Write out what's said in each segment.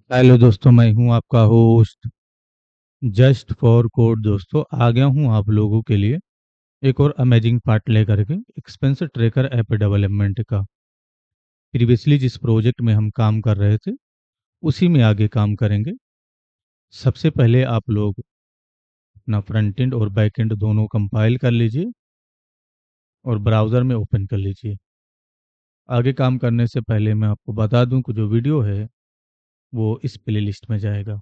Hello दोस्तों, मैं हूं आपका होस्ट जस्ट फॉर कोड। दोस्तों, आ गया हूं आप लोगों के लिए एक और अमेजिंग पार्ट लेकर के एक्सपेंस ट्रैकर ऐप डेवलपमेंट का। प्रीवियसली जिस प्रोजेक्ट में हम काम कर रहे थे उसी में आगे काम करेंगे। सबसे पहले आप लोग अपना फ्रंट एंड और बैक एंड दोनों कंपाइल कर लीजिए और ब्राउज़र में ओपन कर लीजिए। आगे काम करने से पहले मैं आपको बता दूं कि जो वीडियो है वो इस प्लेलिस्ट में जाएगा।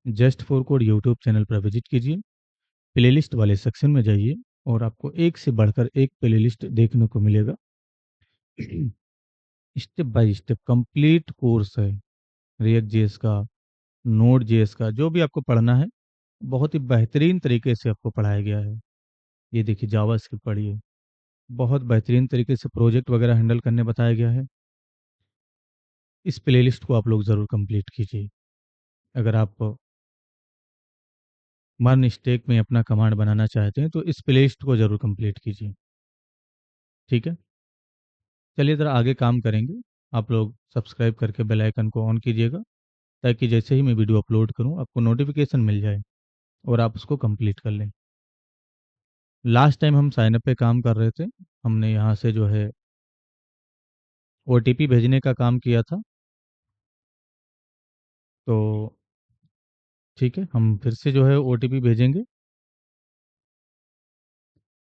Just for code YouTube channel पर विजिट कीजिए, प्लेलिस्ट वाले सेक्शन में जाइए और आपको एक से बढ़कर एक प्लेलिस्ट देखने को मिलेगा। Step by step complete course है रिएक्ट जेएस का, नोड जेएस का, जो भी आपको पढ़ना है बहुत ही बेहतरीन तरीके से आपको पढ़ाया गया है। ये देखिए, जावा स्क्रिप्ट पढ़िए, बहुत बेहतरीन तरीके से प्रोजेक्ट वगैरह हैंडल करने बताया गया है। इस प्लेलिस्ट को आप लोग ज़रूर कंप्लीट कीजिए। अगर आप मन स्टेक में अपना कमांड बनाना चाहते हैं तो इस प्लेलिस्ट को ज़रूर कंप्लीट कीजिए। ठीक है, चलिए ज़रा आगे काम करेंगे। आप लोग सब्सक्राइब करके बेल आइकन को ऑन कीजिएगा ताकि जैसे ही मैं वीडियो अपलोड करूं आपको नोटिफिकेशन मिल जाए और आप उसको कंप्लीट कर लें। लास्ट टाइम हम साइन अप पे काम कर रहे थे। हमने यहाँ से जो है ओटीपी भेजने का काम किया था। तो ठीक है, हम फिर से जो है ओटीपी भेजेंगे,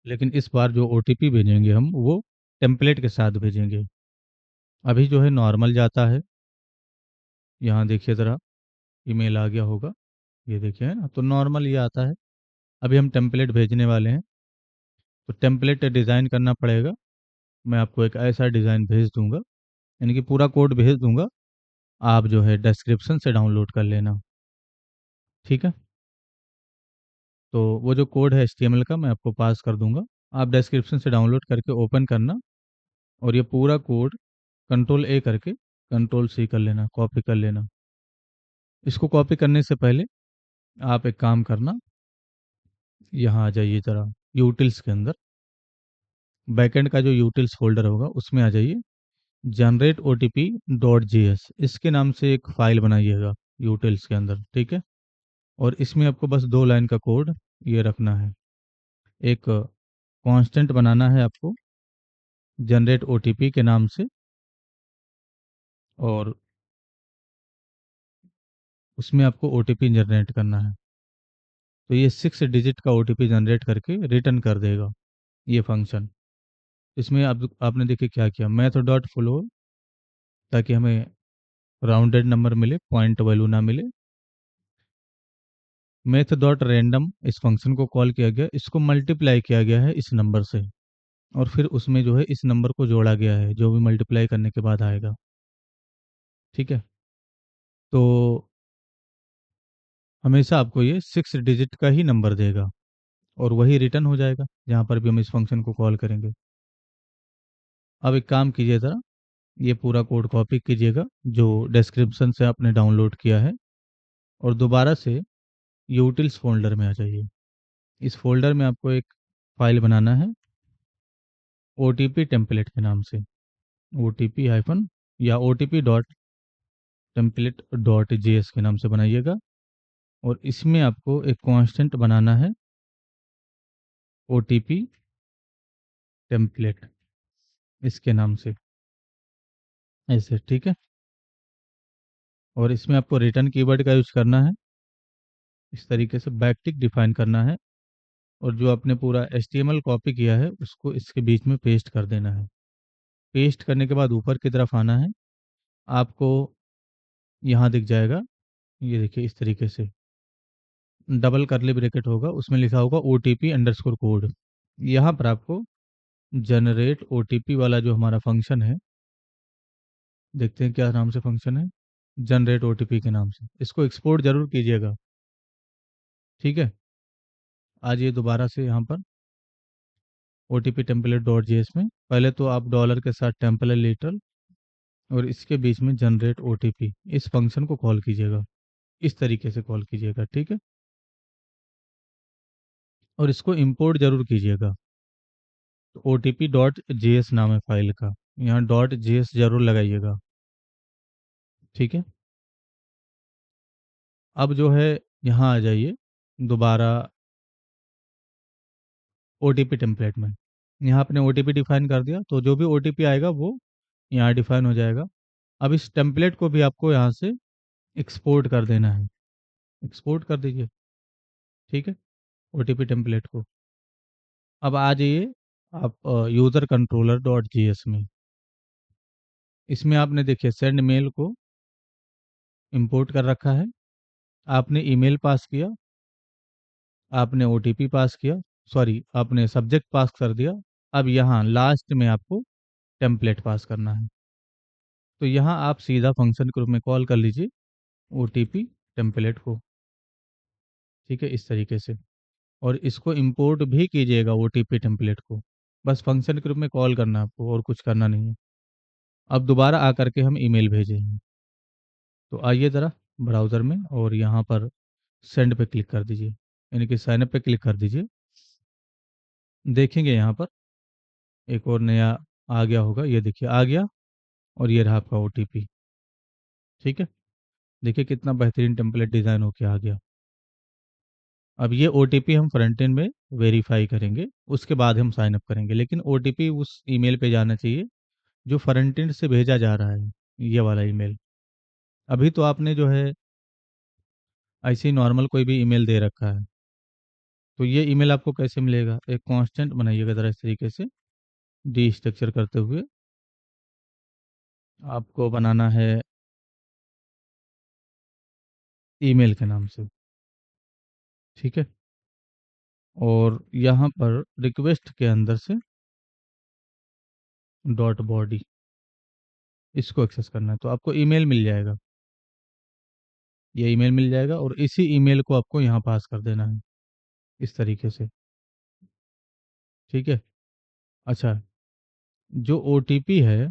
लेकिन इस बार जो ओटीपी भेजेंगे हम वो टेम्पलेट के साथ भेजेंगे। अभी जो है नॉर्मल जाता है। यहाँ देखिए ज़रा, ईमेल आ गया होगा, ये देखिए, है ना, तो नॉर्मल ये आता है। अभी हम टेम्पलेट भेजने वाले हैं तो टेम्पलेट डिज़ाइन करना पड़ेगा। मैं आपको एक ऐसा डिज़ाइन भेज दूंगा, यानी कि पूरा कोड भेज दूंगा, आप जो है डिस्क्रिप्शन से डाउनलोड कर लेना। ठीक है, तो वो जो कोड है एचटीएमएल का मैं आपको पास कर दूंगा, आप डिस्क्रिप्शन से डाउनलोड करके ओपन करना और ये पूरा कोड कंट्रोल ए करके कंट्रोल सी कर लेना, कॉपी कर लेना। इसको कॉपी करने से पहले आप एक काम करना, यहाँ आ जाइए ज़रा यूटिल्स के अंदर, बैकएंड का जो यूटिल्स फोल्डर होगा उसमें आ जाइए। Generate O T P dot G S इसके नाम से एक फाइल बनाइएगा यूटिल्स के अंदर। ठीक है, और इसमें आपको बस 2 लाइन का कोड ये रखना है। एक कांस्टेंट बनाना है आपको जनरेट ओटीपी के नाम से, और उसमें आपको ओटीपी जनरेट करना है। तो ये 6 डिजिट का ओटीपी जनरेट करके रिटर्न कर देगा ये फंक्शन। इसमें आपने देखिए क्या किया, मैथ डॉट फ्लो, ताकि हमें राउंडेड नंबर मिले, पॉइंट वैल्यू ना मिले। मैथ डॉट रैंडम इस फंक्शन को कॉल किया गया, इसको मल्टीप्लाई किया गया है इस नंबर से, और फिर उसमें जो है इस नंबर को जोड़ा गया है जो भी मल्टीप्लाई करने के बाद आएगा। ठीक है, तो हमेशा आपको ये 6 डिजिट का ही नंबर देगा और वही रिटर्न हो जाएगा जहाँ पर भी हम इस फंक्शन को कॉल करेंगे। अब एक काम कीजिए ज़रा, ये पूरा कोड कॉपी कीजिएगा जो डिस्क्रिप्शन से आपने डाउनलोड किया है, और दोबारा से यूटिल्स फोल्डर में आ जाइए। इस फोल्डर में आपको एक फाइल बनाना है ओ टी पी टेम्पलेट के नाम से, ओ टी पी हाइफन या O T P dot template dot J S के नाम से बनाइएगा, और इसमें आपको एक कांस्टेंट बनाना है ओ टी पी टेम्पलेट इसके नाम से, ऐसे। ठीक है, और इसमें आपको रिटर्न कीवर्ड का यूज करना है, इस तरीके से बैकटिक डिफाइन करना है, और जो आपने पूरा HTML कॉपी किया है उसको इसके बीच में पेस्ट कर देना है। पेस्ट करने के बाद ऊपर की तरफ आना है, आपको यहाँ दिख जाएगा, ये देखिए इस तरीके से डबल करली ब्रैकेट होगा, उसमें लिखा होगा OTP_कोड। यहाँ पर आपको जनरेट OTP वाला जो हमारा फंक्शन है, देखते हैं क्या नाम से फंक्शन है, जनरेट OTP के नाम से, इसको एक्सपोर्ट जरूर कीजिएगा। ठीक है, आज ये दोबारा से यहाँ पर OTP टेम्पलेट डॉट जेएस में पहले तो आप डॉलर के साथ टेम्पलेट लिटरल और इसके बीच में जनरेट ओटीपी इस फंक्शन को कॉल कीजिएगा, इस तरीके से कॉल कीजिएगा। ठीक है, और इसको इंपोर्ट जरूर कीजिएगा। तो ओटीपी डॉट जे एस नाम है फाइल का, यहाँ डॉट जे एस जरूर लगाइएगा। ठीक है, अब जो है यहाँ आ जाइए दोबारा ओटीपी टेम्पलेट में। यहाँ आपने ओटीपी डिफाइन कर दिया, तो जो भी ओटीपी आएगा वो यहाँ डिफाइन हो जाएगा। अब इस टेम्पलेट को भी आपको यहाँ से एक्सपोर्ट कर देना है। एक्सपोर्ट कर दीजिए, ठीक है, ओटीपी टेम्पलेट को। अब आ जाइए आप user controller dot G S में। इसमें आपने देखिए सेंड मेल को इंपोर्ट कर रखा है, आपने ईमेल पास किया, आपने ओटीपी पास किया, सॉरी आपने सब्जेक्ट पास कर दिया। अब यहाँ लास्ट में आपको टेम्पलेट पास करना है। तो यहाँ आप सीधा फंक्शन ग्रुप में कॉल कर लीजिए ओटीपी टेम्पलेट को, ठीक है, इस तरीके से। और इसको इंपोर्ट भी कीजिएगा ओटीपी टेम्पलेट को। बस फंक्शन ग्रुप में कॉल करना है आपको, और कुछ करना नहीं है। अब दोबारा आकर के हम ईमेल भेजेंगे। तो आइए ज़रा ब्राउज़र में और यहाँ पर सेंड पे क्लिक कर दीजिए, यानी कि साइन अप पे क्लिक कर दीजिए। देखेंगे यहाँ पर एक और नया आ गया होगा, ये देखिए आ गया, और ये रहा आपका ओटीपी, ठीक है। देखिए कितना बेहतरीन टेम्पलेट डिज़ाइन होके आ गया। अब ये ओटीपी हम फ्रंट एंड में वेरीफाई करेंगे, उसके बाद हम साइन अप करेंगे, लेकिन ओटीपी उस ईमेल पे जाना चाहिए जो फ्रंट एंड से भेजा जा रहा है, ये वाला ईमेल। अभी तो आपने जो है ऐसे ही नॉर्मल कोई भी ईमेल दे रखा है, तो ये ईमेल आपको कैसे मिलेगा? एक कांस्टेंट बनाइएगा ज़रा इस तरीके से, डी स्ट्रक्चर करते हुए आपको बनाना है ईमेल के नाम से, ठीक है। और यहाँ पर रिक्वेस्ट के अंदर से डॉट बॉडी, इसको एक्सेस करना है, तो आपको ईमेल मिल जाएगा, ये ईमेल मिल जाएगा, और इसी ईमेल को आपको यहाँ पास कर देना है इस तरीके से, ठीक है। अच्छा, जो ओटीपी है,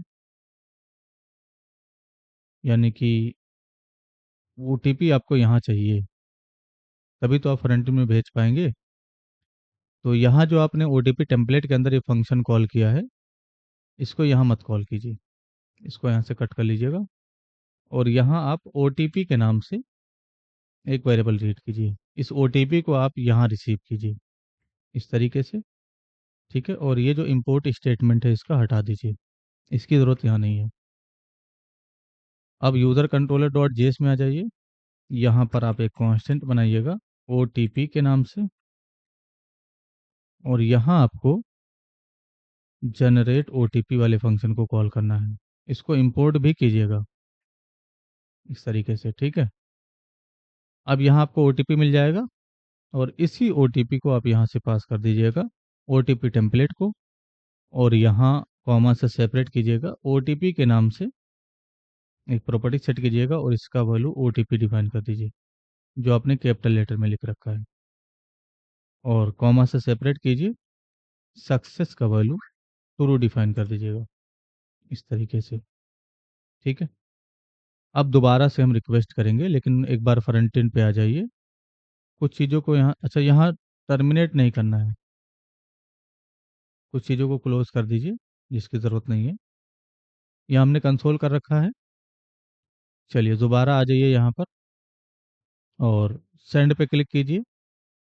यानी कि ओटीपी आपको यहाँ चाहिए, तभी तो आप फ्रंट एंड में भेज पाएंगे। तो यहाँ जो आपने ओटीपी टेम्पलेट के अंदर ये फंक्शन कॉल किया है, इसको यहाँ मत कॉल कीजिए, इसको यहाँ से कट कर लीजिएगा। और यहाँ आप ओटीपी के नाम से एक वेरिएबल रीड कीजिए, इस ओटीपी को आप यहाँ रिसीव कीजिए इस तरीके से, ठीक है। और ये जो इंपोर्ट स्टेटमेंट है इसका हटा दीजिए, इसकी ज़रूरत यहाँ नहीं है। अब यूज़र कंट्रोलर डॉट जेएस में आ जाइए, यहाँ पर आप एक कांस्टेंट बनाइएगा ओटीपी के नाम से, और यहाँ आपको जनरेट ओटीपी वाले फंक्शन को कॉल करना है, इसको इंपोर्ट भी कीजिएगा इस तरीके से, ठीक है। अब यहाँ आपको ओटीपी मिल जाएगा, और इसी ओटीपी को आप यहाँ से पास कर दीजिएगा ओटीपी टेम्पलेट को, और यहाँ कॉमा से सेपरेट कीजिएगा ओटीपी के नाम से एक प्रॉपर्टी सेट कीजिएगा, और इसका वैल्यू ओटीपी डिफाइन कर दीजिए जो आपने कैपिटल लेटर में लिख रखा है, और कॉमा से सेपरेट कीजिए सक्सेस का वैल्यू ट्रू डिफाइन कर दीजिएगा इस तरीके से, ठीक है। अब दोबारा से हम रिक्वेस्ट करेंगे, लेकिन एक बार फ्रंट एंड पे आ जाइए। कुछ चीज़ों को यहाँ, अच्छा यहाँ टर्मिनेट नहीं करना है, कुछ चीज़ों को क्लोज कर दीजिए जिसकी ज़रूरत नहीं है। यहाँ हमने कंसोल कर रखा है। चलिए दोबारा आ जाइए यहाँ पर, और सेंड पे क्लिक कीजिए।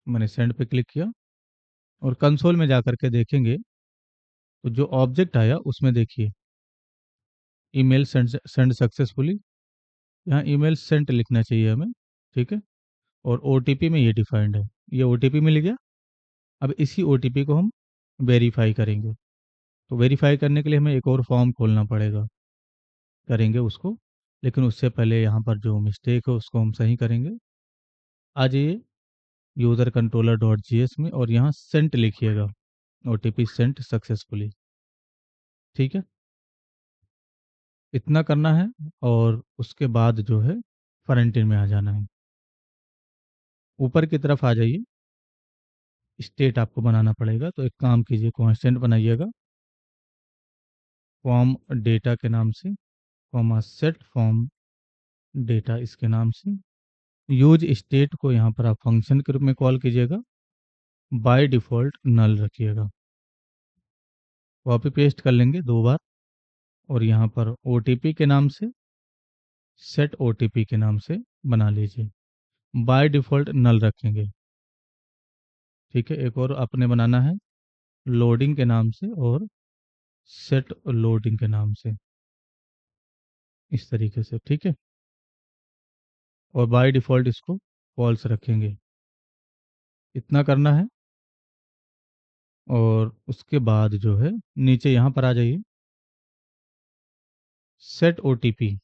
मैंने सेंड पे क्लिक किया, और कंसोल में जा कर के देखेंगे तो जो ऑब्जेक्ट आया उसमें देखिए ईमेल सेंड सेंड सक्सेसफुली, यहाँ ईमेल सेंट लिखना चाहिए हमें, ठीक है। और ओटीपी में ये डिफाइंड है, ये ओटीपी मिल गया। अब इसी ओटीपी को हम वेरीफाई करेंगे, तो वेरीफाई करने के लिए हमें एक और फॉर्म खोलना पड़ेगा, करेंगे उसको, लेकिन उससे पहले यहाँ पर जो मिस्टेक है उसको हम सही करेंगे। आ जाइए यूज़र कंट्रोलर डॉट जीएस में, और यहाँ सेंट लिखिएगा, ओटीपी सेंट सक्सेसफुली, ठीक है। इतना करना है, और उसके बाद जो है फ्रंट एंड में आ जाना है। ऊपर की तरफ आ जाइए, स्टेट आपको बनाना पड़ेगा, तो एक काम कीजिए कांस्टेंट बनाइएगा फॉर्म डेटा के नाम से, कॉमा सेट फॉर्म डेटा इसके नाम से। यूज स्टेट को यहाँ पर आप फंक्शन के रूप में कॉल कीजिएगा, बाय डिफ़ॉल्ट नल रखिएगा। कॉपी पेस्ट कर लेंगे 2 बार, और यहाँ पर ओटीपी के नाम से सेट ओटीपी के नाम से बना लीजिए। बाय डिफ़ॉल्ट नल रखेंगे। ठीक है, एक और आपने बनाना है लोडिंग के नाम से और सेट लोडिंग के नाम से, इस तरीके से। ठीक है, और बाय डिफ़ॉल्ट इसको फॉल्स रखेंगे। इतना करना है। और उसके बाद जो है नीचे यहाँ पर आ जाइए, सेट ओटीपी,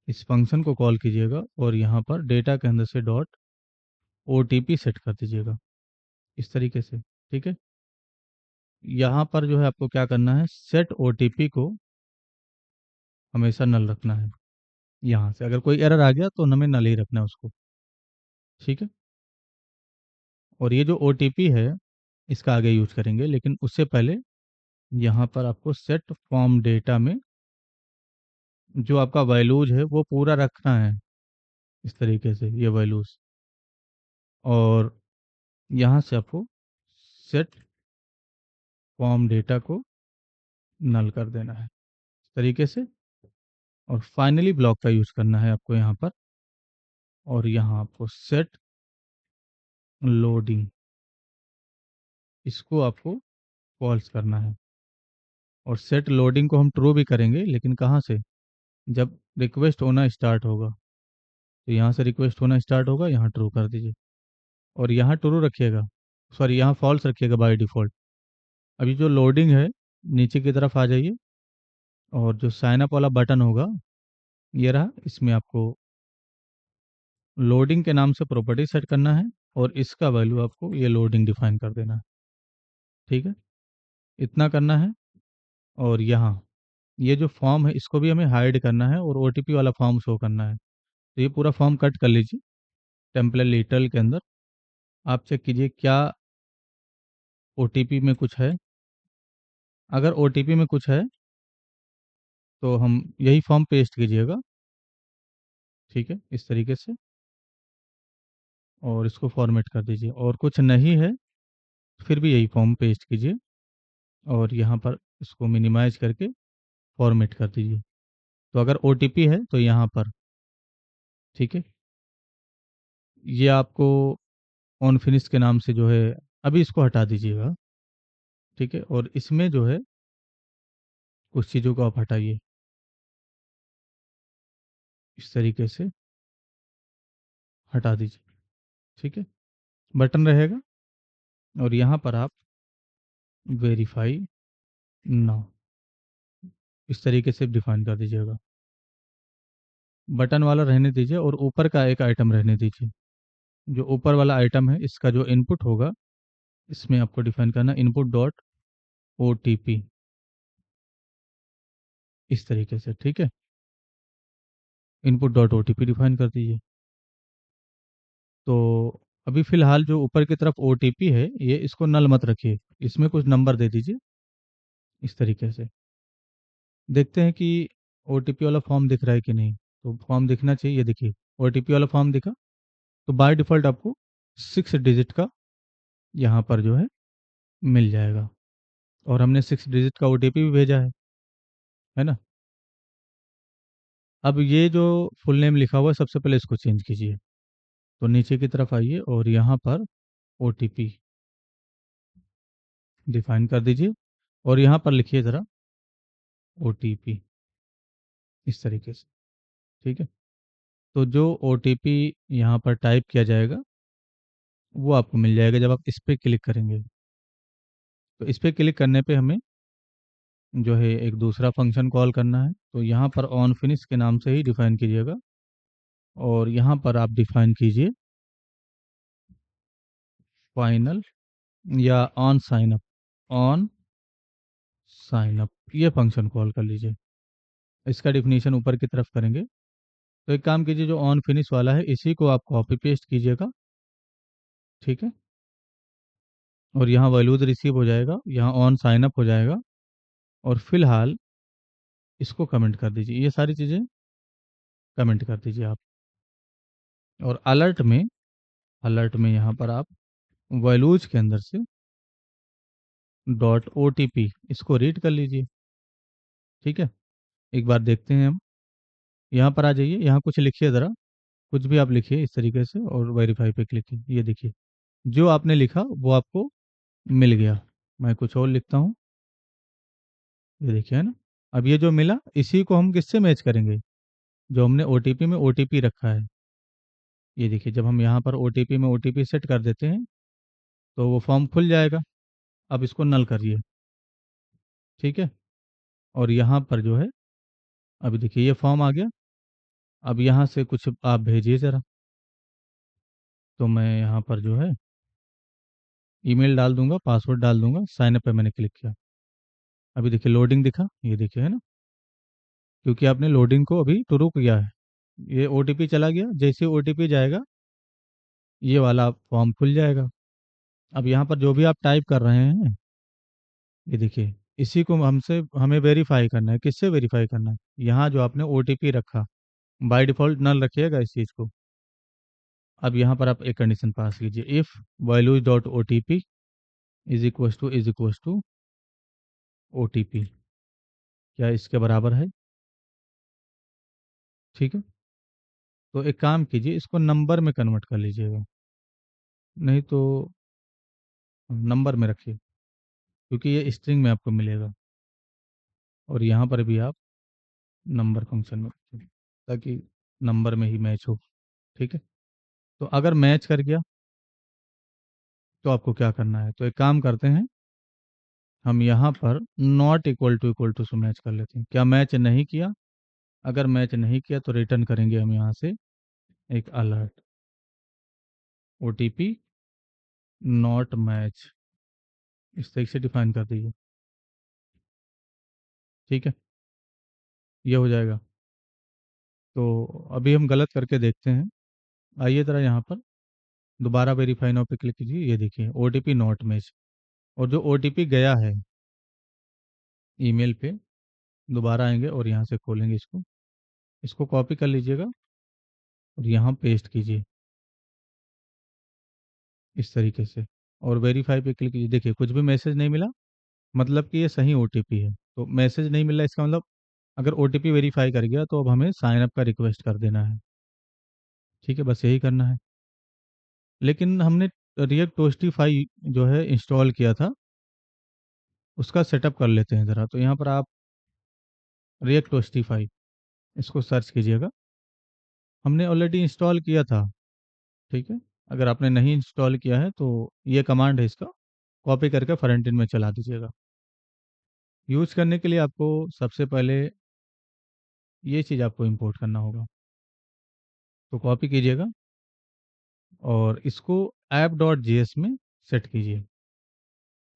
इस फंक्शन को कॉल कीजिएगा और यहाँ पर डेटा के अंदर से डॉट ओटीपी सेट कर दीजिएगा, इस तरीके से। ठीक है, यहाँ पर जो है आपको क्या करना है, सेट ओटीपी को हमेशा नल रखना है। यहाँ से अगर कोई एरर आ गया तो हमें नल ही रखना है उसको। ठीक है, और ये जो ओटीपी है इसका आगे यूज करेंगे, लेकिन उससे पहले यहाँ पर आपको सेट फॉर्म डेटा में जो आपका वैल्यूज है वो पूरा रखना है, इस तरीके से ये वैल्यूज। और यहाँ से आपको सेट फॉर्म डेटा को नल कर देना है, इस तरीके से। और फाइनली ब्लॉक का यूज करना है आपको यहाँ पर, और यहाँ आपको सेट लोडिंग, इसको आपको फॉल्स करना है। और सेट लोडिंग को हम ट्रू भी करेंगे, लेकिन कहाँ से, जब रिक्वेस्ट होना स्टार्ट होगा। तो यहाँ से रिक्वेस्ट होना स्टार्ट होगा, यहाँ ट्रू कर दीजिए। और यहाँ ट्रू रखिएगा, सॉरी यहाँ फॉल्स रखिएगा बाय डिफ़ॉल्ट। अभी जो लोडिंग है, नीचे की तरफ आ जाइए, और जो साइन अप वाला बटन होगा ये रहा, इसमें आपको लोडिंग के नाम से प्रॉपर्टी सेट करना है और इसका वैल्यू आपको ये लोडिंग डिफाइन कर देना है। ठीक है, इतना करना है। और यहाँ ये जो फॉर्म है इसको भी हमें हाइड करना है और ओटीपी वाला फॉर्म शो करना है। तो ये पूरा फॉर्म कट कर लीजिए टेम्पलेट लिटल के अंदर। आप चेक कीजिए क्या ओटीपी में कुछ है। अगर ओटीपी में कुछ है तो हम यही फॉर्म पेस्ट कीजिएगा। ठीक है, इस तरीके से, और इसको फॉर्मेट कर दीजिए। और कुछ नहीं है फिर भी यही फॉर्म पेस्ट कीजिए और यहाँ पर इसको मिनिमाइज करके फॉर्मेट कर दीजिए। तो अगर ओटीपी है तो यहाँ पर, ठीक है, ये आपको ऑन फिनिश के नाम से जो है, अभी इसको हटा दीजिएगा। ठीक है, और इसमें जो है कुछ चीज़ों को आप हटाइए, इस तरीके से हटा दीजिए। ठीक है, बटन रहेगा और यहाँ पर आप वेरीफाई नाउ, इस तरीके से डिफाइन कर दीजिएगा। बटन वाला रहने दीजिए और ऊपर का एक आइटम रहने दीजिए। जो ऊपर वाला आइटम है इसका जो इनपुट होगा, इसमें आपको डिफाइन करना इनपुट डॉट ओटीपी, इस तरीके से। ठीक है, इनपुट डॉट ओटीपी डिफाइन कर दीजिए। तो अभी फ़िलहाल जो ऊपर की तरफ ओटीपी है ये इसको नल मत रखिए, इसमें कुछ नंबर दे दीजिए, इस तरीके से। देखते हैं कि ओटीपी वाला फॉर्म दिख रहा है कि नहीं। तो फॉर्म दिखना चाहिए, ये देखिए ओटीपी वाला फॉर्म दिखा। तो बाय डिफ़ॉल्ट आपको 6 डिजिट का यहाँ पर जो है मिल जाएगा, और हमने 6 डिजिट का ओटीपी भी भेजा है ना। अब ये जो फुल नेम लिखा हुआ है सबसे पहले इसको चेंज कीजिए। तो नीचे की तरफ आइए और यहाँ पर ओटीपी डिफाइन कर दीजिए और यहाँ पर लिखिए ज़रा ओटीपी, इस तरीके से। ठीक है, तो जो ओटीपी यहाँ पर टाइप किया जाएगा वो आपको मिल जाएगा जब आप इस पर क्लिक करेंगे। तो इस पर क्लिक करने पे हमें जो है एक दूसरा फंक्शन कॉल करना है। तो यहाँ पर ऑन फिनिश के नाम से ही डिफाइन कीजिएगा और यहाँ पर आप डिफाइन कीजिए फाइनल या on sign up, on sign up, ये फंक्शन कॉल कर लीजिए। इसका डिफिनीशन ऊपर की तरफ करेंगे। तो एक काम कीजिए, जो ऑन फिनिश वाला है इसी को आप कॉपी पेस्ट कीजिएगा। ठीक है, और यहाँ वैल्यूज रिसीव हो जाएगा, यहाँ ऑन साइन अप हो जाएगा, और फिलहाल इसको कमेंट कर दीजिए। ये सारी चीज़ें कमेंट कर दीजिए आप। और अलर्ट में यहाँ पर आप वैल्यूज के अंदर से डॉट ओटीपी इसको रीड कर लीजिए। ठीक है, एक बार देखते हैं हम। यहाँ पर आ जाइए, यहाँ कुछ लिखिए ज़रा, कुछ भी आप लिखिए इस तरीके से और वेरीफाई पे क्लिक कीजिए। ये देखिए, जो आपने लिखा वो आपको मिल गया। मैं कुछ और लिखता हूँ, ये देखिए, है ना? अब ये जो मिला, इसी को हम किससे मैच करेंगे? जो हमने ओटीपी में ओटीपी रखा है। ये देखिए, जब हम यहाँ पर ओटीपी में ओटीपी सेट कर देते हैं, तो वो फॉर्म खुल जाएगा। अब इसको नल करिए, ठीक है? और यहाँ पर जो है, अभी देखिए ये फॉर्म आ गया। अब यहाँ से कुछ आप भेजिए ज़रा। तो मैं यहाँ पर जो है ईमेल डाल दूंगा, पासवर्ड डाल दूंगा, साइन अप पे मैंने क्लिक किया। अभी देखिए लोडिंग दिखा, ये देखिए, है ना? क्योंकि आपने लोडिंग को अभी शुरू किया है। ये ओटीपी चला गया, जैसे ओटीपी जाएगा ये वाला फॉर्म खुल जाएगा। अब यहाँ पर जो भी आप टाइप कर रहे हैं, ये देखिए, इसी को हमें वेरीफाई करना है। किससे वेरीफाई करना है? यहाँ जो आपने ओटीपी रखा, बाय डिफ़ॉल्ट नल रखिएगा इस चीज़ को। अब यहाँ पर आप एक कंडीशन पास कीजिए, if values dot O T P is equals to O T P, क्या इसके बराबर है? ठीक है, तो एक काम कीजिए, इसको नंबर में कन्वर्ट कर लीजिएगा, नहीं तो नंबर में रखिए, क्योंकि ये स्ट्रिंग में आपको मिलेगा। और यहाँ पर भी आप नंबर फंक्शन में रखिए, ताकि नंबर में ही मैच हो। ठीक है, तो अगर मैच कर गया तो आपको क्या करना है? तो एक काम करते हैं, हम यहाँ पर नॉट इक्वल टू से मैच कर लेते हैं। क्या मैच नहीं किया? अगर मैच नहीं किया तो रिटर्न करेंगे हम यहाँ से एक alert, O T P not match, इस तरीके से डिफाइन कर दीजिए। ठीक है, ये हो जाएगा। तो अभी हम गलत करके देखते हैं। आइए ज़रा यहाँ पर दोबारा वेरीफाई नाउ पे क्लिक कीजिए। ये देखिए O T P not match, और जो ओ टी पी गया है ईमेल पे, दोबारा आएंगे और यहाँ से खोलेंगे इसको। इसको कॉपी कर लीजिएगा और यहाँ पेस्ट कीजिए इस तरीके से, और वेरीफाई पे क्लिक कीजिए। देखिए कुछ भी मैसेज नहीं मिला, मतलब कि ये सही ओटीपी है। तो मैसेज नहीं मिला इसका मतलब, अगर ओटीपी वेरीफाई कर गया तो अब हमें साइन अप का रिक्वेस्ट कर देना है। ठीक है, बस यही करना है। लेकिन हमने रिएक्ट टोस्टिफाई जो है इंस्टॉल किया था, उसका सेटअप कर लेते हैं ज़रा। तो यहाँ पर आप रिएक्ट टोस्टिफाई इसको सर्च कीजिएगा। हमने ऑलरेडी इंस्टॉल किया था, ठीक है? अगर आपने नहीं इंस्टॉल किया है तो ये कमांड है, इसका कॉपी करके फ्रंट एंड में चला दीजिएगा। यूज़ करने के लिए आपको सबसे पहले ये चीज़ आपको इंपोर्ट करना होगा। तो कॉपी कीजिएगा और इसको app.js में सेट कीजिए,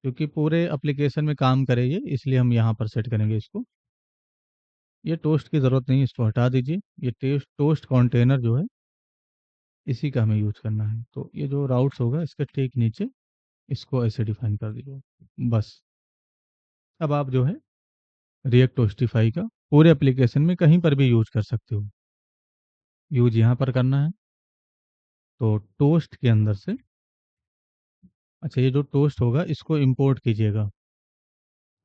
क्योंकि पूरे एप्लीकेशन में काम करे ये, इसलिए हम यहाँ पर सेट करेंगे इसको। ये टोस्ट की ज़रूरत नहीं है, इसको हटा दीजिए। ये टोस्ट कंटेनर जो है, इसी का हमें यूज़ करना है। तो ये जो राउट्स होगा इसके ठीक नीचे इसको ऐसे डिफाइन कर दीजिए, बस। अब आप जो है रिएक्ट टोस्टिफाई का पूरे एप्लीकेशन में कहीं पर भी यूज़ कर सकते हो। यूज़ यहाँ पर करना है, तो टोस्ट के अंदर से, अच्छा, ये जो टोस्ट होगा इसको इंपोर्ट कीजिएगा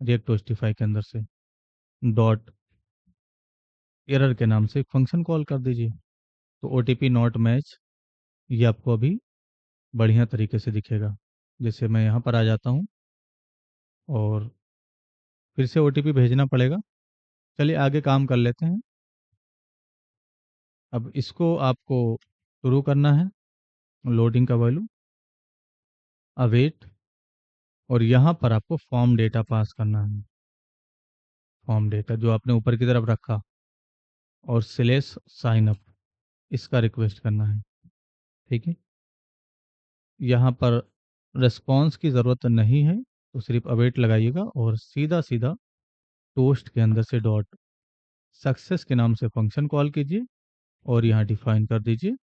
रिएक्ट टोस्टिफाई के अंदर से। डॉट एरर के नाम से एक फंक्शन कॉल कर दीजिए। तो O T P not match, ये आपको अभी बढ़िया तरीके से दिखेगा। जैसे मैं यहाँ पर आ जाता हूँ और फिर से ओ टी पी भेजना पड़ेगा। चलिए आगे काम कर लेते हैं। अब इसको आपको शुरू करना है, लोडिंग का वैल्यू अवेट, और यहाँ पर आपको फॉर्म डेटा पास करना है। फॉर्म डेटा जो आपने ऊपर की तरफ रखा, और स्लेश साइन अप, इसका रिक्वेस्ट करना है। ठीक है, यहाँ पर रिस्पॉन्स की ज़रूरत नहीं है, तो सिर्फ अवेट लगाइएगा और सीधा सीधा टोस्ट के अंदर से डॉट सक्सेस के नाम से फंक्शन कॉल कीजिए और यहाँ डिफाइन कर दीजिए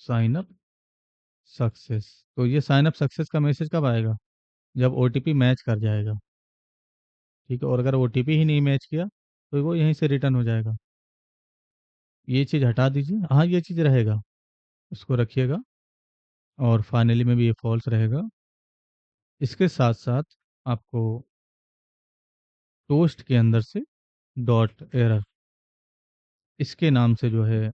साइन अप सक्सेस। तो ये साइन अप सक्सेस का मैसेज कब आएगा? जब ओटीपी मैच कर जाएगा। ठीक है, और अगर ओटीपी ही नहीं मैच किया तो वो यहीं से रिटर्न हो जाएगा। ये चीज़ हटा दीजिए, हाँ ये चीज़ रहेगा, इसको रखिएगा, और फाइनली में भी ये फॉल्स रहेगा। इसके साथ साथ आपको टोस्ट के अंदर से डॉट एरर, इसके नाम से जो है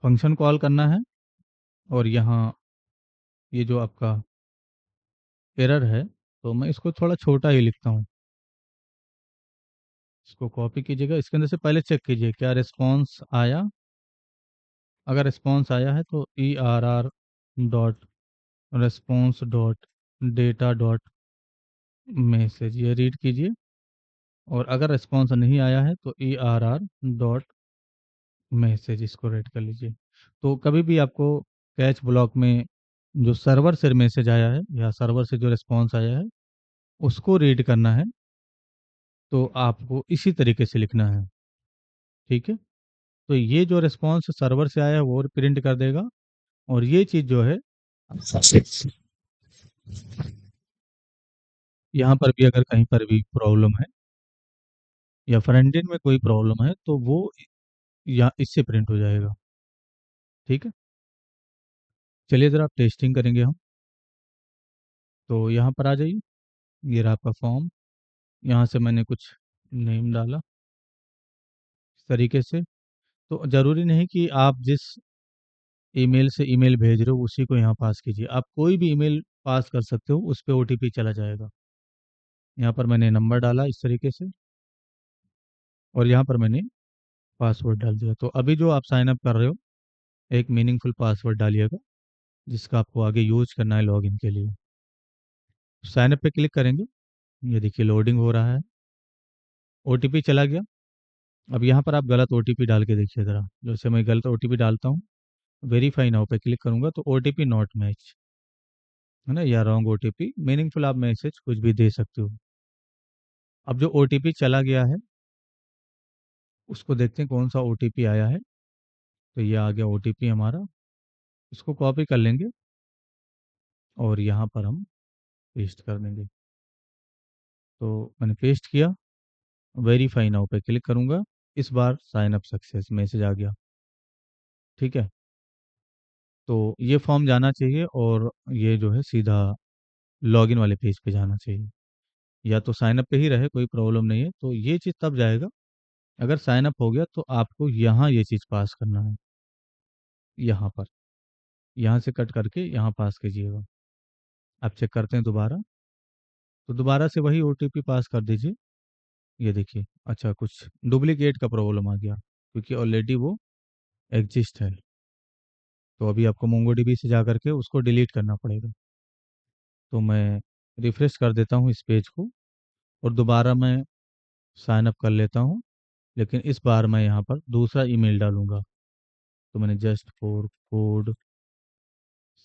फंक्शन कॉल करना है और यहाँ ये जो आपका एरर है, तो मैं इसको थोड़ा छोटा ही लिखता हूँ। इसको कॉपी कीजिएगा, इसके अंदर से पहले चेक कीजिए क्या रिस्पॉन्स आया। अगर रिस्पॉन्स आया है तो ERR dot response dot data dot message ये रीड कीजिए। और अगर रिस्पॉन्स नहीं आया है तो ERR डॉट मैसेज इसको रीड कर लीजिए। तो कभी भी आपको कैच ब्लॉक में जो सर्वर से मैसेज आया है या सर्वर से जो रिस्पॉन्स आया है उसको रीड करना है, तो आपको इसी तरीके से लिखना है। ठीक है, तो ये जो रिस्पॉन्स सर्वर से आया है वो प्रिंट कर देगा, और ये चीज़ जो है यहाँ पर भी अगर कहीं पर भी प्रॉब्लम है या फ्रंट एंड में कोई प्रॉब्लम है तो वो या इससे प्रिंट हो जाएगा। ठीक है, चलिए ज़रा टेस्टिंग करेंगे हम। तो यहाँ पर आ जाइए, ये रहा आपका फॉर्म। यहाँ से मैंने कुछ नेम डाला इस तरीके से। तो ज़रूरी नहीं कि आप जिस ईमेल से ईमेल भेज रहे हो उसी को यहाँ पास कीजिए, आप कोई भी ईमेल पास कर सकते हो, उस पे OTP चला जाएगा। यहाँ पर मैंने नंबर डाला इस तरीके से, और यहाँ पर मैंने पासवर्ड डाल दिया। तो अभी जो आप साइन अप कर रहे हो, एक मीनिंगफुल पासवर्ड डालिएगा जिसका आपको आगे यूज करना है लॉगिन के लिए। साइन अप पे क्लिक करेंगे, ये देखिए लोडिंग हो रहा है, OTP चला गया। अब यहाँ पर आप गलत OTP डाल के देखिए ज़रा, जैसे मैं गलत OTP डालता हूँ, वेरीफाई नाउ पे क्लिक करूँगा तो OTP नॉट मैच है ना, या रॉन्ग OTP। मीनिंगफुल आप मैसेज कुछ भी दे सकते हो। अब जो OTP चला गया है उसको देखते हैं कौन सा OTP आया है। तो ये आ गया OTP हमारा, इसको कॉपी कर लेंगे और यहाँ पर हम पेस्ट कर देंगे। तो मैंने पेस्ट किया, वेरीफाई नाउ पे क्लिक करूँगा, इस बार साइन अप सक्सेस मैसेज आ गया। ठीक है, तो ये फॉर्म जाना चाहिए और ये जो है सीधा लॉगिन वाले पेज पे जाना चाहिए। या तो साइन अप पे ही रहे, कोई प्रॉब्लम नहीं है, तो ये चीज़ तब जाएगा। अगर साइन अप हो गया तो आपको यहाँ ये चीज़ पास करना है, यहाँ पर, यहाँ से कट करके यहाँ पास कीजिएगा। आप चेक करते हैं दोबारा, तो दोबारा से वही OTP पास कर दीजिए। ये देखिए, अच्छा कुछ डुप्लीकेट का प्रॉब्लम आ गया क्योंकि ऑलरेडी वो एग्जिस्ट है। तो अभी आपको मोंगोडीबी से जा करके उसको डिलीट करना पड़ेगा। तो मैं रिफ्रेश कर देता हूँ इस पेज को और दोबारा मैं साइन अप कर लेता हूँ, लेकिन इस बार मैं यहाँ पर दूसरा ईमेल डालूँगा। तो मैंने जस्ट फॉर कोड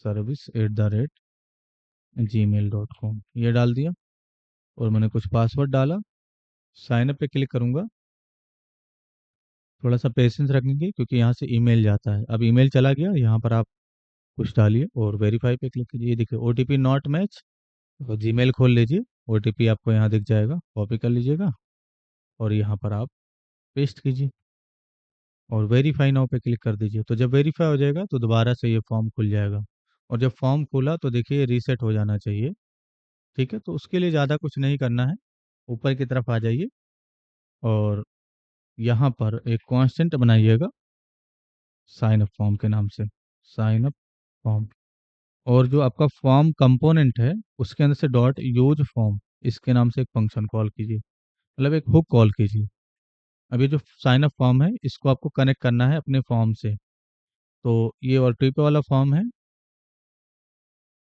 service@gmail.com ये डाल दिया और मैंने कुछ पासवर्ड डाला। साइन अप पे क्लिक करूँगा, थोड़ा सा पेशेंस रखेंगे क्योंकि यहाँ से ईमेल जाता है। अब ईमेल चला गया, यहाँ पर आप कुछ डालिए और वेरीफाई पे क्लिक कीजिए। ये देखिए OTP नॉट मैच, तो जीमेल खोल लीजिए, OTP आपको यहाँ दिख जाएगा, कॉपी कर लीजिएगा और यहाँ पर आप पेस्ट कीजिए और वेरीफाई नाउ पे क्लिक कर दीजिए। तो जब वेरीफाई हो जाएगा तो दोबारा से ये फॉर्म खुल जाएगा, और जब फॉर्म खुला तो देखिए रीसेट हो जाना चाहिए। ठीक है, तो उसके लिए ज़्यादा कुछ नहीं करना है, ऊपर की तरफ आ जाइए और यहाँ पर एक कांस्टेंट बनाइएगा साइन अप फॉर्म के नाम से, साइन अप फॉर्म। और जो आपका फॉर्म कंपोनेंट है उसके अंदर से डॉट यूज फॉर्म इसके नाम से एक फंक्शन कॉल कीजिए, मतलब एक हुक कॉल कीजिए। अब ये जो साइन अप फॉर्म है इसको आपको कनेक्ट करना है अपने फॉर्म से। तो ये OTP वाला फॉर्म है,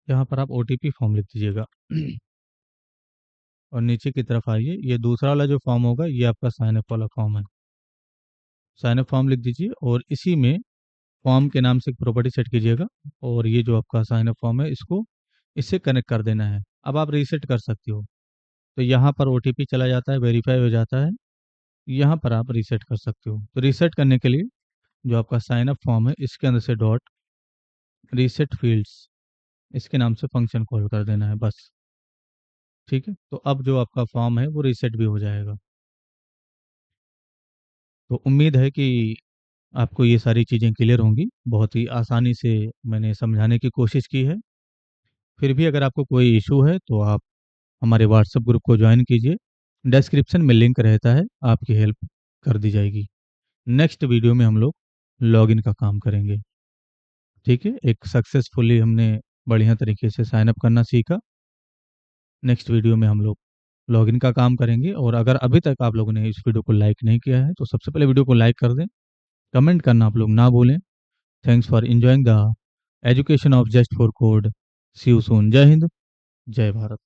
यहाँ पर आप OTP फॉर्म लिख दीजिएगा और नीचे की तरफ आइए, ये दूसरा वाला जो फॉर्म होगा ये आपका साइन अप वाला फॉर्म है। साइन अप फॉर्म लिख दीजिए और इसी में फॉर्म के नाम से एक प्रॉपर्टी सेट कीजिएगा, और ये जो आपका साइन अप फॉर्म है इसको इससे कनेक्ट कर देना है। अब आप रीसेट कर सकते हो, तो यहाँ पर OTP चला जाता है, वेरीफाई हो जाता है, यहाँ पर आप रीसेट कर सकते हो। तो रीसेट करने के लिए जो आपका साइन अप फॉर्म है इसके अंदर से डॉट रीसेट फील्ड्स इसके नाम से फंक्शन कॉल कर देना है बस। ठीक है, तो अब जो आपका फॉर्म है वो रीसेट भी हो जाएगा। तो उम्मीद है कि आपको ये सारी चीज़ें क्लियर होंगी। बहुत ही आसानी से मैंने समझाने की कोशिश की है। फिर भी अगर आपको कोई इशू है तो आप हमारे व्हाट्सएप ग्रुप को ज्वाइन कीजिए, डिस्क्रिप्शन में लिंक रहता है, आपकी हेल्प कर दी जाएगी। नेक्स्ट वीडियो में हम लोग लॉगिन का काम करेंगे। ठीक है, एक सक्सेसफुली हमने बढ़िया तरीके से साइन अप करना सीखा। नेक्स्ट वीडियो में हम लोग लॉगिन का काम करेंगे। और अगर अभी तक आप लोगों ने इस वीडियो को लाइक नहीं किया है तो सबसे पहले वीडियो को लाइक कर दें, कमेंट करना आप लोग ना भूलें। Thanks for enjoying the education of just for code. See you soon. जय हिंद, जय भारत।